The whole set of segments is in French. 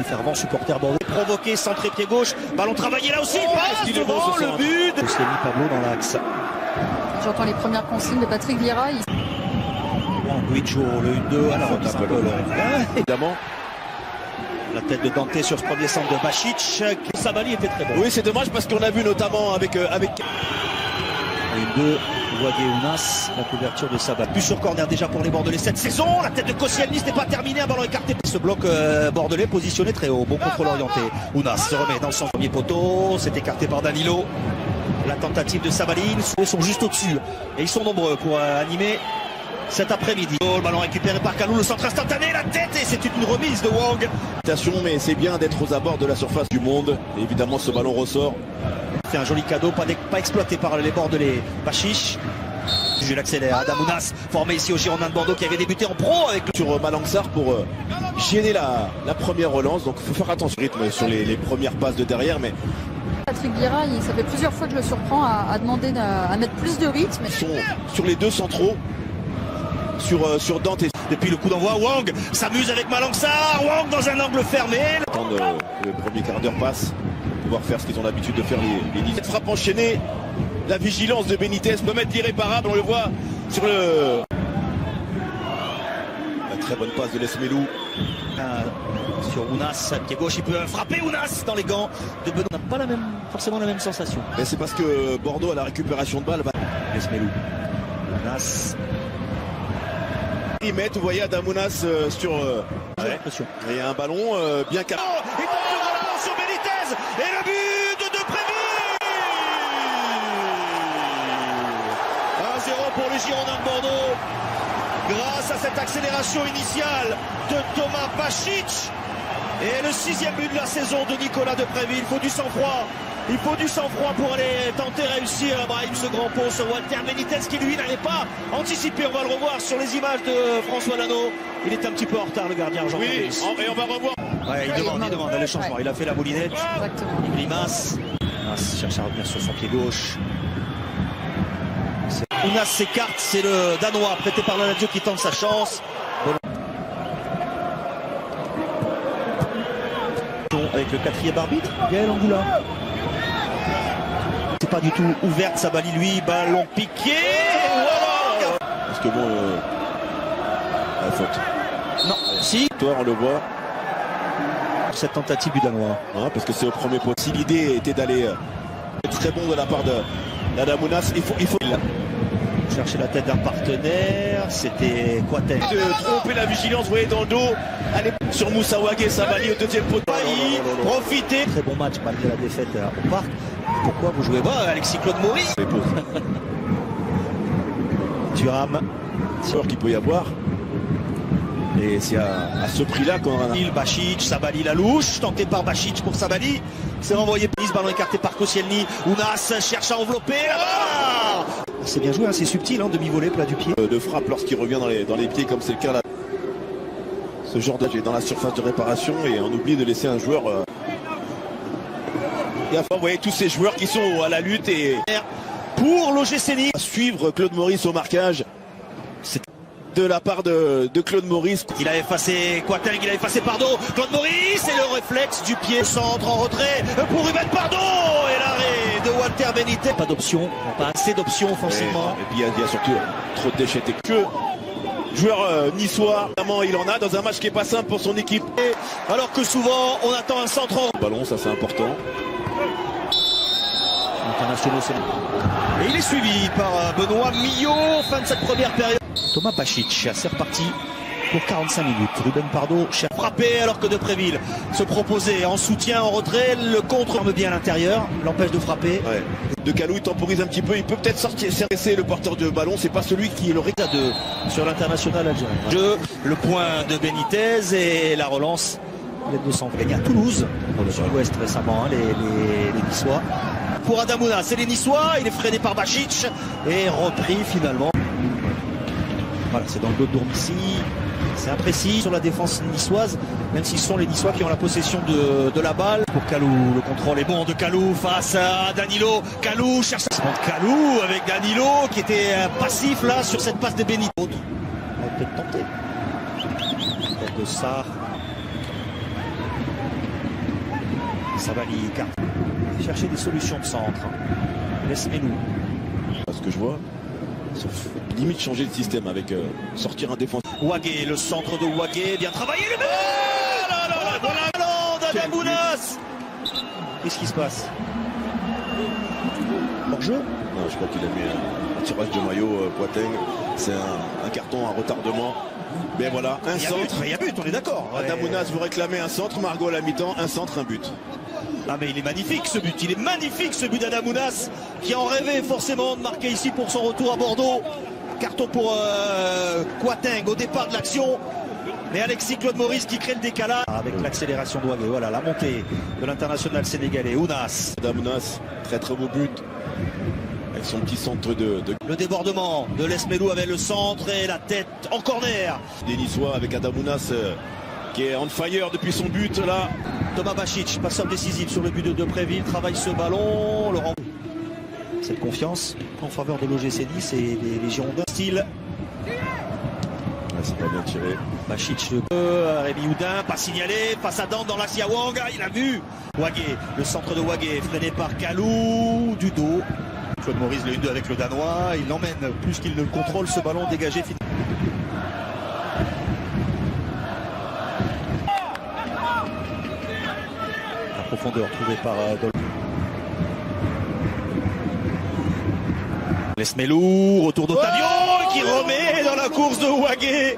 plus fervent supporter bordelais. Provoqué, centré pied gauche, ballon travaillé là aussi, devant le but. Koscielny, Pablo dans l'axe. J'entends les premières consignes de Patrick Vieira. Guicho, le 1-2, alors c'est un peu évidemment. La tête de Dante sur ce premier centre de Bašić. Sabali était très bon. Oui, c'est dommage parce qu'on a vu notamment avec... Une 2, Ounas, la couverture de Sabali. But sur corner déjà pour les Bordelais cette saison. La tête de Koscielny, ce n'est pas terminé, un ballon écarté. Ce bloc bordelais positionné très haut, bon contrôle orienté. Ounas se remet dans son premier poteau, c'est écarté par Danilo. La tentative de Sabali, ils sont juste au-dessus et ils sont nombreux pour animer cet après-midi. Le ballon récupéré par Kalou, le centre instantané, la tête, et c'est une remise de Wang. Mais c'est bien d'être aux abords de la surface du monde. Et évidemment, ce ballon ressort. C'est un joli cadeau, pas exploité par les Bordelais. Bašić, je l'accélère. Adam Ounas, formé ici au Girondins de Bordeaux, qui avait débuté en pro avec sur Malangsar pour gêner la première relance. Donc il faut faire attention au rythme sur les premières passes de derrière. Mais Patrick Vieira, ça fait plusieurs fois que je le surprends à demander à mettre plus de rythme. Sur les deux centraux. Sur Dante. Depuis le coup d'envoi, Wang s'amuse avec Malangsar. Wang dans un angle fermé. Le premier quart d'heure passe. Pouvoir faire ce qu'ils ont l'habitude de faire les Cette frappe enchaînée. La vigilance de Benitez peut mettre l'irréparable. On le voit sur le... La très bonne passe de Lesmelou. Sur Ounas, pied gauche, il peut frapper Ounas dans les gants de Benoît. On n'a pas forcément la même sensation. Mais c'est parce que Bordeaux à la récupération de balle va... Lesmelou. Ounas. Ils mettent, vous voyez, Adam Ounas sur... Il y a un ballon bien carré. Oh, il porte le ballon sur Benitez et le but de Depréville. 1-0 pour les Girondins de Bordeaux. Grâce à cette accélération initiale de Thomas Bašić. Et le 6e but de la saison de Nicolas Depréville. Il faut du sang-froid. Il faut du sang-froid pour aller tenter réussir à Brahim ce grand pot sur Walter Benitez qui lui n'avait pas anticipé. On va le revoir sur les images de François Lano. Il est un petit peu en retard, le gardien argentin. Oui, et on va revoir. Ouais, il demande le changement. Ouais. Il a fait la moulinette. Exactement. Il grimace. Ounas cherche à revenir sur son pied gauche. Ounas s'écarte, c'est le Danois prêté par la Lazio qui tente sa chance. Avec le 4e arbitre, Gaël Angoula. C'est pas du tout ouverte, Sabali lui, ballon piqué. Parce que bon, la faute. Non, si. Toi, on le voit. Cette tentative du Danois. Hein, parce que c'est au premier pot. Si l'idée était d'aller très bon de la part d'Adam Ounas, il faut chercher la tête d'un partenaire, c'était Kouaten. De tromper la vigilance, vous voyez dans le dos. Allez sur Moussa Wagué, Sabali au 2e poteau. Profitez. Très bon match malgré la défaite au parc. Pourquoi vous jouez pas Alexis Claude Maurice? Thuram. C'est sûr qu'il peut y avoir. Et c'est à ce prix-là qu'on a... Bašić, Sabali la louche, tenté par Bašić pour Sabali. C'est renvoyé prise, ballon écarté par Koscielny. Ounas cherche à envelopper là-bas. C'est bien joué, hein, c'est subtil, hein, demi-volée, plat du pied. De frappe lorsqu'il revient dans les pieds comme c'est le cas là. Ce genre d'âge est dans la surface de réparation et on oublie de laisser un joueur... Et enfin, vous voyez tous ces joueurs qui sont à la lutte et... Pour l'OGC Nice. Suivre Claude Maurice au marquage. C'est de la part de Claude Maurice. Il a effacé Kouaten, il a effacé Pardo. Claude Maurice et le réflexe du pied. Centre en retrait pour Ruben Pardo. Et l'arrêt de Walter Benitez. Pas d'options, pas assez d'options offensivement. Et puis il y a surtout trop de déchets que joueur niçois. Il en a dans un match qui est pas simple pour son équipe. Alors que souvent on attend un centre en ballon, ça c'est important. Internationaux, et il est suivi par Benoît Millot. Fin de cette première période. Thomas Bašić, c'est reparti pour 45 minutes. Ruben Pardo cherche à frapper alors que Depréville se proposait en soutien, en retrait. Le contre ferme bien à l'intérieur, l'empêche de frapper. Ouais. De Kalou, il temporise un petit peu. Il peut peut-être sortir, cesser le porteur de ballon. C'est pas celui qui est le résultat sur l'international algérien. Jeu, le point de Benitez et la relance. Les 200 gagnés à Toulouse, sur l'Ouest récemment, hein, les Niçois. Pour Adam Ounas, c'est les Niçois. Il est freiné par Bašić et repris finalement. Voilà, c'est dans le dos de Dormici. C'est imprécis sur la défense niçoise, même si ce sont les Niçois qui ont la possession de la balle. Pour Kalou, le contrôle est bon de Kalou face à Danilo. Kalou cherche Kalou avec Danilo qui était passif là sur cette passe de Benitez. On va peut-être tenter. Tête de Sarr. Sabali chercher des solutions de centre. Laisse-nous. Ce que je vois, sauf limite changer de système avec sortir un défenseur. Wagué, le centre de Wagué, bien travaillé le but. Ballon d'Adamounas. Qu'est-ce qui se passe? Hors-jeu? Non, je crois qu'il a mis un tirage de maillot, Boateng. C'est un carton, un retardement. Mais voilà, un centre. Il y a but, on est d'accord. Adamounas vous réclamez un centre, Margot à la mi-temps, un centre, un but. Ah mais il est magnifique ce but, il est magnifique ce but d'Adamounas qui en rêvait forcément de marquer ici pour son retour à Bordeaux. Carton pour Boateng au départ de l'action. Mais Alexis Claude Maurice qui crée le décalage. Avec l'accélération de Wagué, voilà la montée de l'international sénégalais, Ounas. Adamounas, très très beau but. Avec son petit centre de... Le débordement de Lesmelou avec le centre et la tête en corner. Des Niçois avec Adamounas qui est on fire depuis son but là. Thomas Bachic, passeur décisif sur le but de Depréville, travaille ce ballon, le rend. Cette confiance en faveur de l'OGC Nice et des Girondins. Style. Ouais, c'est pas bien tiré. Bachic, Rémi Houdin, pas signalé, face à Dante dans l'axe Yawang, il a vu. Wagué, le centre de Wagué, freiné par Kalou, du dos. Claude Maurice le 1-2 avec le Danois, il l'emmène plus qu'il ne le contrôle, ce ballon dégagé. La profondeur trouvée par Dolph. Lesmelou, retour d'Otavio qui remet dans la course de Wagué.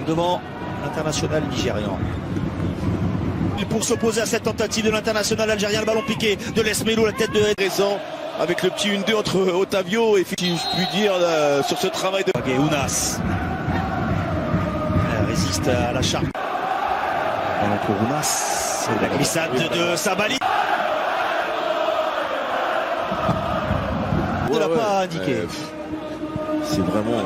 Devant l'international nigérian. Pour s'opposer à cette tentative de l'international algérien, le ballon piqué de Lesmelou, la tête de Récent avec le petit 1-2 entre Otavio et si je puis dire sur ce travail de Wagué. Ounas résiste à la charge. Ballon pour Ounas, c'est la glissade de Sabali. On ne l'a pas indiqué. C'est vraiment.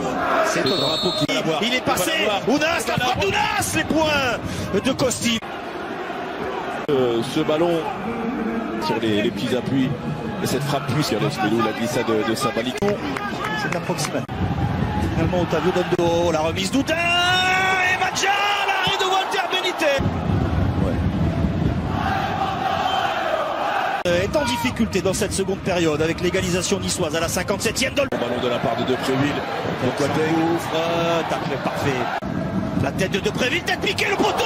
C'est le drapeau qui va l'avoir. Il est passé. Ounas, la frappe d'Ounas, les points de Costi. Ce ballon sur les petits appuis et cette frappe plus sur Lesmelou, la glissade de Sabali. C'est approximatif. Finalement, Otavio donne de haut, la remise d'Houdin et Madja, l'arrêt de Walter Benitez. Est en difficulté dans cette seconde période avec l'égalisation niçoise à la 57e. Le ballon de la part de Depréville. Tacle parfait. La tête de Depréville, tête piquée, le poteau.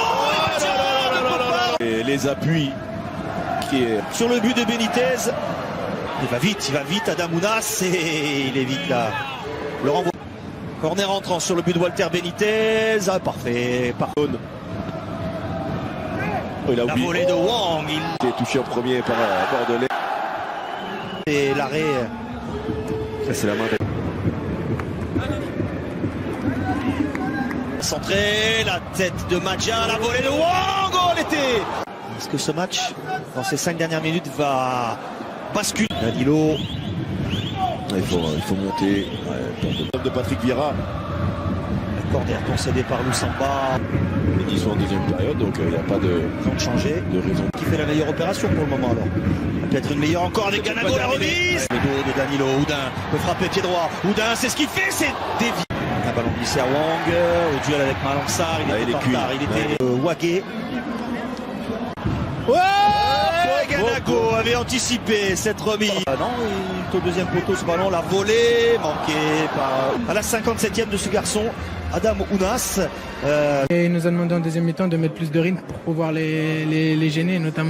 Et les appuis qui est sur le but de Benitez. Il va vite, Adamounas et il est vite là. Le renvoi. Corner entrant sur le but de Walter Benitez. Ah, parfait. Il a la volée de Wang. Il est touché en premier par Bordelais. Et l'arrêt. C'est la main de... Centré, la tête de Madja, la volée de Wang. Oh, l'été. Est-ce que ce match, dans ces 5 dernières minutes, va basculer? Danilo. Il faut monter. De Patrick Vieira. Le corner concédé par Loussamba. Les Niçois en deuxième période, donc il n'y a pas de changer. De raison. Qui fait la meilleure opération pour le moment alors? Peut-être une meilleure encore avec Ganago, la remise. Le dos de Danilo, Houdin peut frapper pied droit. Houdin, c'est ce qu'il fait, c'est dévié. Un ballon glissé à Wang, au duel avec Malangsar, il était en retard, il était Wagué. Ganago avait anticipé cette remise. Non, il est au deuxième poteau ce ballon, la volée, manquée par à la 57e de ce garçon, Adam Ounas. Et il nous a demandé en deuxième mi-temps de mettre plus de rythme pour pouvoir les gêner, notamment.